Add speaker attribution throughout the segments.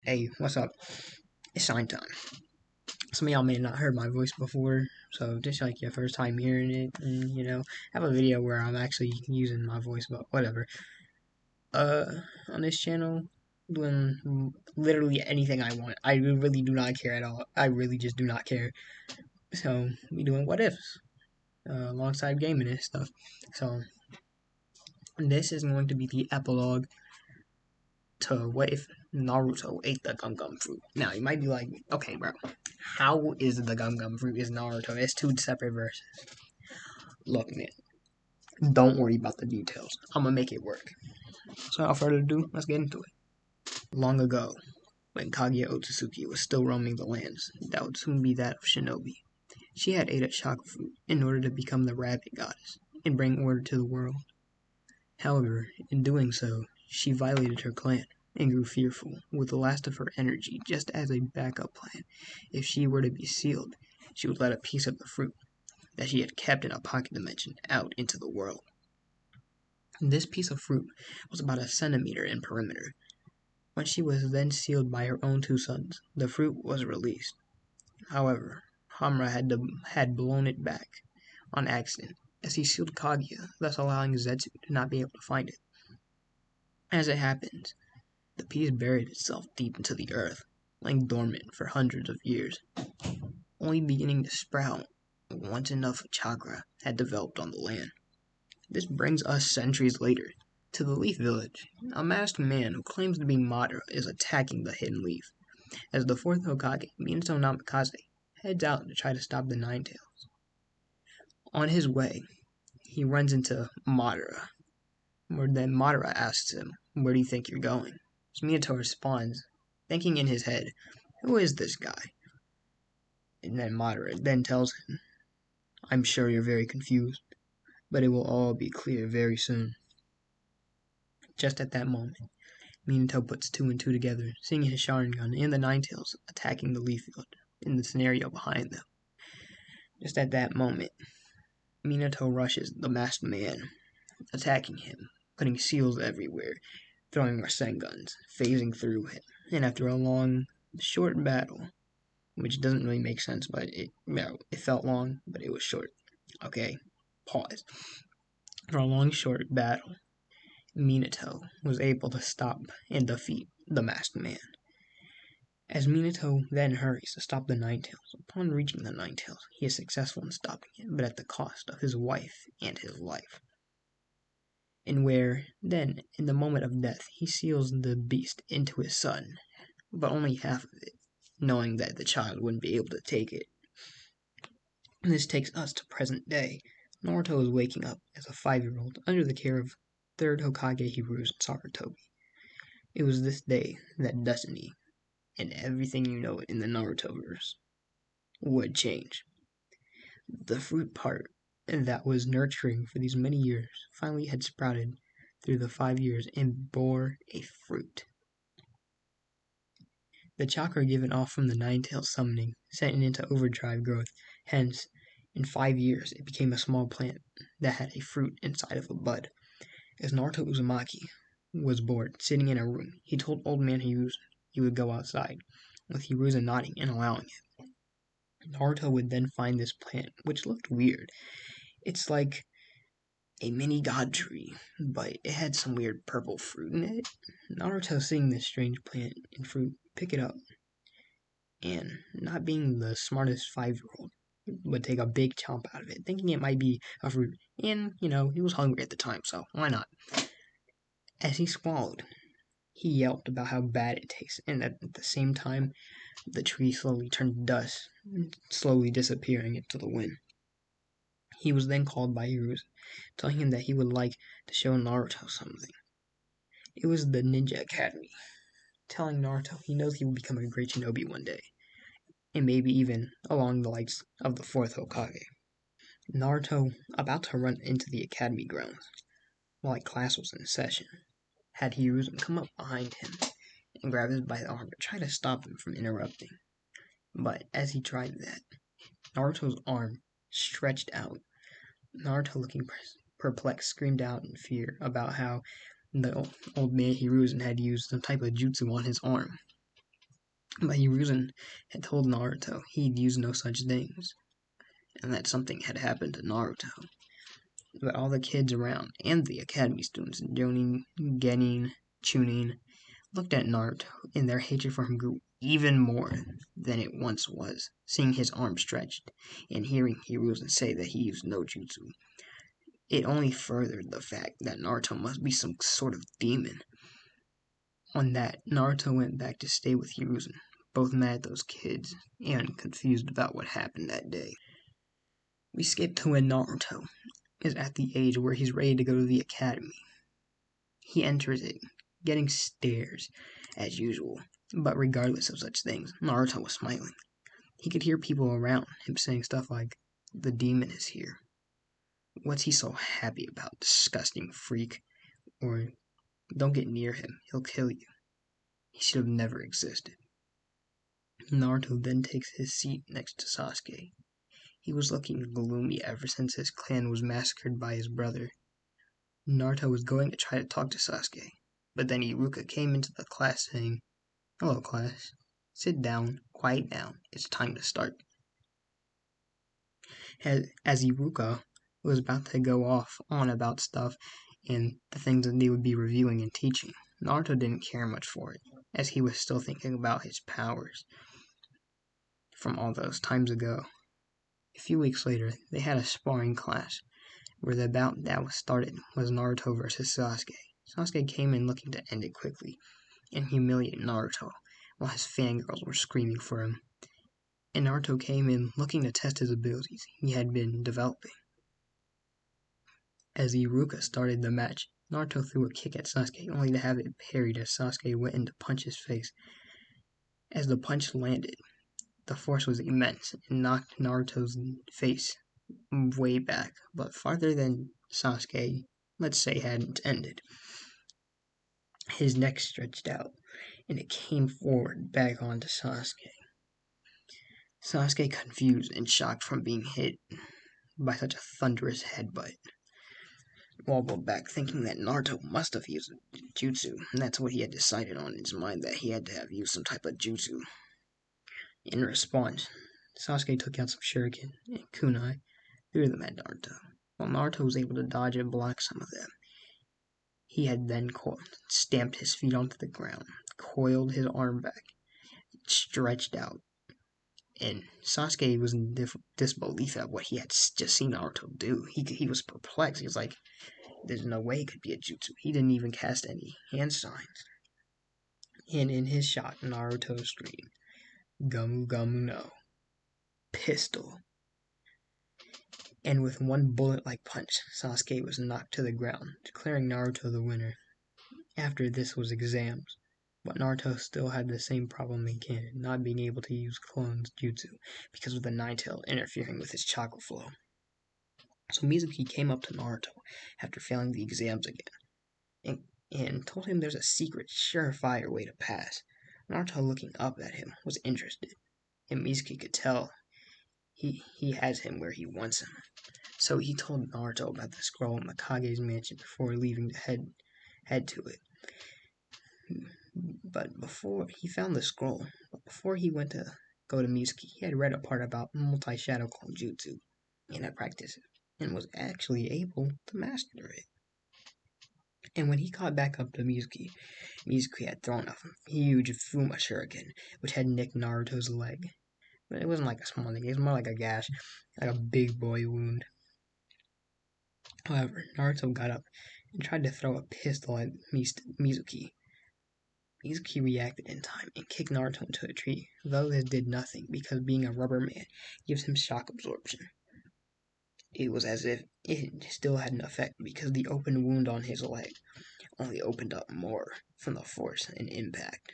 Speaker 1: Hey, what's up? It's sign time. Some of y'all may not heard my voice before, so just like your first time hearing it, and have a video where I'm actually using my voice, but whatever. Uh, on this channel, doing literally anything I want. I really do not care at all. I really just do not care. So we doing what ifs alongside gaming and stuff. So this is going to be the epilogue to what if Naruto ate the gum gum fruit. Now you might be like, okay, bro, how is the gum gum fruit is Naruto? It's two separate verses. Look, man, don't worry about the details. I'm gonna make it work. So without further ado, let's get into it. Long ago, when Kaguya Otsutsuki was still roaming the lands that would soon be that of Shinobi, she had ate a chakra fruit in order to become the rabbit goddess and bring order to the world. However, in doing so, she violated her clan and grew fearful with the last of her energy just as a backup plan. If she were to be sealed, she would let a piece of the fruit that she had kept in a pocket dimension out into the world. This piece of fruit was about a centimeter in perimeter. When she was then sealed by her own two sons, the fruit was released. However, Hamura had blown it back on accident as he sealed Kaguya, thus allowing Zetsu to not be able to find it. As it happens, the piece buried itself deep into the earth, lying dormant for hundreds of years, only beginning to sprout once enough chakra had developed on the land. This brings us centuries later to the Leaf Village. A masked man who claims to be Madara is attacking the Hidden Leaf, as the fourth Hokage, Minato Namikaze, heads out to try to stop the Ninetales. On his way, he runs into Madara, where then Madara asks him, "Where do you think you're going?" So Minato responds, thinking in his head, "Who is this guy?" And then Madara then tells him, "I'm sure you're very confused, but it will all be clear very soon." Just at that moment, Minato puts two and two together, seeing his Sharingan and the Ninetales attacking the Leaf Field in the scenario behind them. Just at that moment, Minato rushes the masked man, attacking him, putting seals everywhere, throwing Rasenguns, phasing through him, and after a long, short battle, which doesn't really make sense, but it felt long, but it was short. Okay, pause. For a long, short battle, Minato was able to stop and defeat the masked man. As Minato then hurries to stop the Ninetales, upon reaching the Ninetales, he is successful in stopping it, but at the cost of his wife and his life. And where, then, in the moment of death, he seals the beast into his son, but only half of it, knowing that the child wouldn't be able to take it. And this takes us to present day. Naruto is waking up as a 5-year-old under the care of third Hokage Hiruzen Sarutobi. It was this day that destiny, and everything you know in the Narutoverse, would change. The fruit part that was nurturing for these many years finally had sprouted through the 5 years and bore a fruit. The chakra given off from the Ninetales summoning sent it into overdrive growth. Hence, in 5 years, it became a small plant that had a fruit inside of a bud. As Naruto Uzumaki was bored, sitting in a room, he told Old Man Hiruzen he would go outside, with Hiruzen nodding and allowing it. Naruto would then find this plant, which looked weird. It's like a mini god tree, but it had some weird purple fruit in it. Naruto, seeing this strange plant and fruit, pick it up, and not being the smartest 5-year-old, would take a big chomp out of it, thinking it might be a fruit. And, he was hungry at the time, so why not? As he swallowed, he yelped about how bad it tastes, and at the same time, the tree slowly turned to dust, slowly disappearing into the wind. He was then called by Hiruzen, telling him that he would like to show Naruto something. It was the Ninja Academy, telling Naruto he knows he will become a great shinobi one day, and maybe even along the likes of the fourth Hokage. Naruto, about to run into the academy grounds, while class was in session, had Hiruzen come up behind him and grab him by the arm to try to stop him from interrupting. But as he tried that, Naruto's arm stretched out. Naruto, looking perplexed, screamed out in fear about how the old man Hiruzen had used some type of jutsu on his arm. But Hiruzen had told Naruto he'd use no such things, and that something had happened to Naruto. But all the kids around, and the academy students, Jonin, Genin, Chunin, looked at Naruto, and their hatred for him grew even more than it once was, seeing his arm stretched, and hearing Hiruzen say that he used no jutsu. It only furthered the fact that Naruto must be some sort of demon. On that, Naruto went back to stay with Hiruzen, both mad at those kids and confused about what happened that day. We skip to when Naruto is at the age where he's ready to go to the academy. He enters it, getting stares, as usual, but regardless of such things, Naruto was smiling. He could hear people around him saying stuff like, "The demon is here. What's he so happy about, disgusting freak?" Or, "Don't get near him, he'll kill you. He should have never existed." Naruto then takes his seat next to Sasuke. He was looking gloomy ever since his clan was massacred by his brother. Naruto was going to try to talk to Sasuke, but then Iruka came into the class saying, "Hello, class. Sit down, quiet down. It's time to start." As Iruka was about to go off on about stuff and the things that they would be reviewing and teaching, Naruto didn't care much for it, as he was still thinking about his powers from all those times ago. A few weeks later, they had a sparring class, where the bout that was started was Naruto versus Sasuke. Sasuke came in looking to end it quickly and humiliate Naruto, while his fangirls were screaming for him. And Naruto came in looking to test his abilities he had been developing. As Iruka started the match, Naruto threw a kick at Sasuke, only to have it parried as Sasuke went in to punch his face. As the punch landed, the force was immense and knocked Naruto's face way back, but farther than Sasuke, let's say, had intended. His neck stretched out, and it came forward back onto Sasuke. Sasuke, confused and shocked from being hit by such a thunderous headbutt, wobbled back, thinking that Naruto must have used jutsu, and that's what he had decided on in his mind, that he had to have used some type of jutsu. In response, Sasuke took out some shuriken and kunai, threw them at Naruto. While Naruto was able to dodge and block some of them, he had then stamped his feet onto the ground, coiled his arm back, stretched out, and Sasuke was in disbelief at what he had just seen Naruto do. He was perplexed. He was like, "There's no way it could be a jutsu." He didn't even cast any hand signs. And in his shot, Naruto screamed, "Gamu Gamu no. Pistol." And with one bullet-like punch, Sasuke was knocked to the ground, declaring Naruto the winner. After this was exams, but Naruto still had the same problem in canon, not being able to use clones jutsu because of the Nine-Tail interfering with his chakra flow. So Mizuki came up to Naruto after failing the exams again, and told him there's a secret, surefire way to pass. Naruto, looking up at him, was interested, and Mizuki could tell he has him where he wants him. So he told Naruto about the scroll in the Kage's mansion before leaving to head to it. But before he found the scroll, before he went to go to Mizuki, he had read a part about multi-shadow clone jutsu, and had practiced it, and was actually able to master it. And when he caught back up to Mizuki, Mizuki had thrown a huge Fuma shuriken, which had nicked Naruto's leg. But it wasn't like a small thing, it was more like a gash, like a big boy wound. However, Naruto got up and tried to throw a pistol at Mizuki. Mizuki reacted in time and kicked Naruto into a tree, though this did nothing because being a rubber man gives him shock absorption. It was as if it still had an effect because the open wound on his leg only opened up more from the force and impact.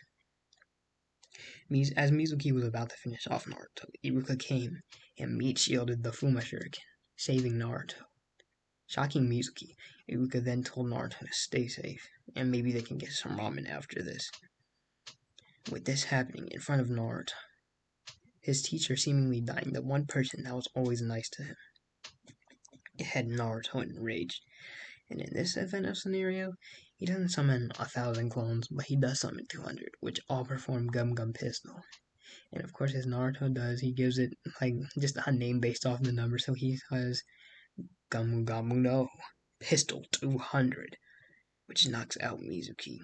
Speaker 1: As Mizuki was about to finish off Naruto, Iruka came and meat shielded the Fuma shuriken, saving Naruto. Shocking Mizuki, Iruka then told Naruto to stay safe, and maybe they can get some ramen after this. With this happening in front of Naruto, his teacher seemingly dying, the one person that was always nice to him, it had Naruto enraged. And in this event of scenario, He doesn't summon 1,000 clones, but he does summon 200, which all perform Gum Gum Pistol. And of course, as Naruto does, he gives it like just a name based off the number. So he says Gamu Gamu no Pistol 200, which knocks out Mizuki.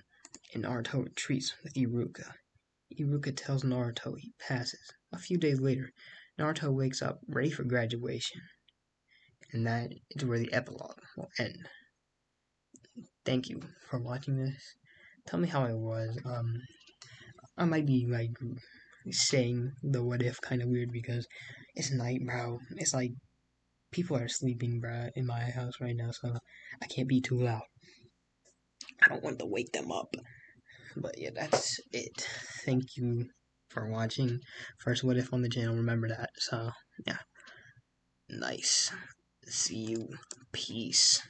Speaker 1: And Naruto retreats with Iruka. Iruka tells Naruto he passes. A few days later, Naruto wakes up ready for graduation. And that is where the epilogue will end. Thank you for watching this. Tell me how it was. I might be like saying the what if kind of weird because it's night, bro. It's like people are sleeping, bro, in my house right now, so I can't be too loud. I don't want to wake them up. But yeah, that's it. Thank you for watching. First what if on the channel, remember that. So yeah. Nice. See you. Peace.